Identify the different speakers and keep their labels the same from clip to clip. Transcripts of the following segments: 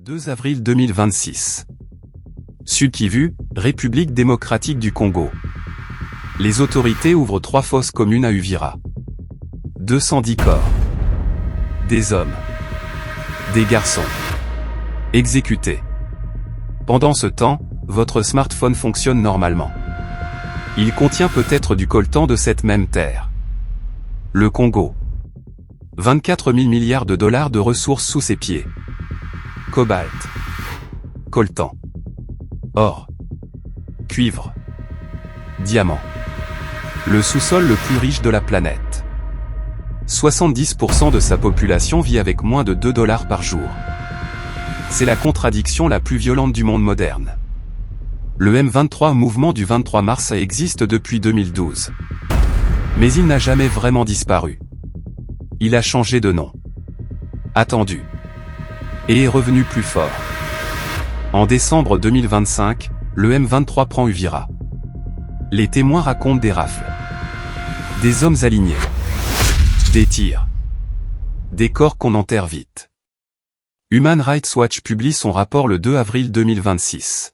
Speaker 1: 2 avril 2026. Sud Kivu, République démocratique du Congo. Les autorités ouvrent 3 fosses communes à Uvira. 210 corps. Des hommes. Des garçons. Exécutés. Pendant ce temps, votre smartphone fonctionne normalement. Il contient peut-être du coltan de cette même terre. Le Congo. 24 000 milliards de dollars de ressources sous ses pieds. Cobalt. Coltan. Or. Cuivre. Diamant. Le sous-sol le plus riche de la planète. 70% de sa population vit avec moins de 2 dollars par jour. C'est la contradiction la plus violente du monde moderne. Le M23 mouvement du 23 mars existe depuis 2012. Mais il n'a jamais vraiment disparu. Il a changé de nom. Attendu. Et est revenu plus fort. En décembre 2025, le M23 prend Uvira. Les témoins racontent des rafles. Des hommes alignés. Des tirs. Des corps qu'on enterre vite. Human Rights Watch publie son rapport le 2 avril 2026.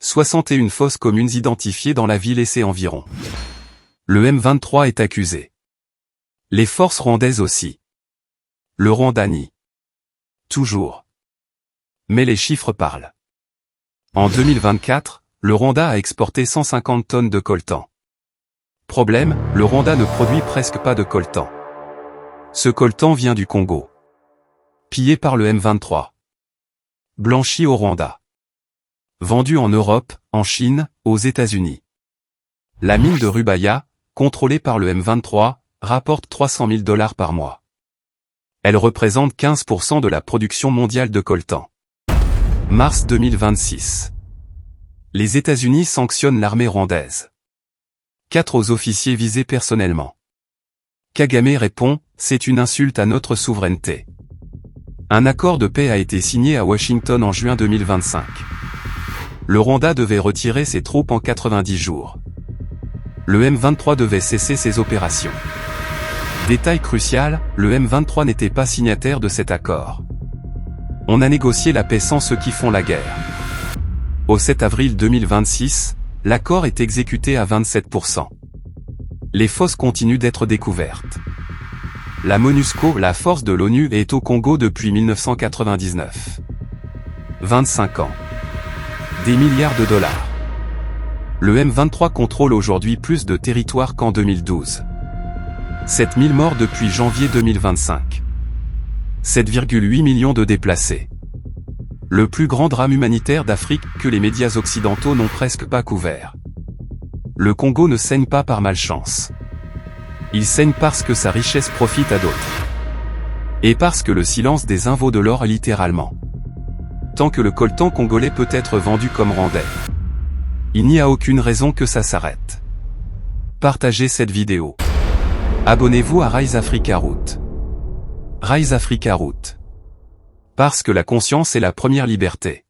Speaker 1: 61 fosses communes identifiées dans la ville et ses environs. Le M23 est accusé. Les forces rwandaises aussi. Le Rwanda nie. Toujours. Mais les chiffres parlent. En 2024, le Rwanda a exporté 150 tonnes de coltan. Problème, le Rwanda ne produit presque pas de coltan. Ce coltan vient du Congo. Pillé par le M23. Blanchi au Rwanda. Vendu en Europe, en Chine, aux États-Unis. La mine de Rubaya, contrôlée par le M23, rapporte 300 000 dollars par mois. Elle représente 15% de la production mondiale de coltan. Mars 2026. Les États-Unis sanctionnent l'armée rwandaise. 4 aux officiers visés personnellement. Kagame répond, c'est une insulte à notre souveraineté. Un accord de paix a été signé à Washington en juin 2025. Le Rwanda devait retirer ses troupes en 90 jours. Le M23 devait cesser ses opérations. Détail crucial, le M23 n'était pas signataire de cet accord. On a négocié la paix sans ceux qui font la guerre. Au 7 avril 2026, l'accord est exécuté à 27%. Les fosses continuent d'être découvertes. La MONUSCO, la force de l'ONU, est au Congo depuis 1999. 25 ans. Des milliards de dollars. Le M23 contrôle aujourd'hui plus de territoire qu'en 2012. 7000 morts depuis janvier 2025. 7,8 millions de déplacés. Le plus grand drame humanitaire d'Afrique que les médias occidentaux n'ont presque pas couvert. Le Congo ne saigne pas par malchance. Il saigne parce que sa richesse profite à d'autres. Et parce que le silence des uns vaut de l'or littéralement. Tant que le coltan congolais peut être vendu comme rwandais. Il n'y a aucune raison que ça s'arrête. Partagez cette vidéo. Abonnez-vous à Rise Africa Route. Rise Africa Route. Parce que la conscience est la première liberté.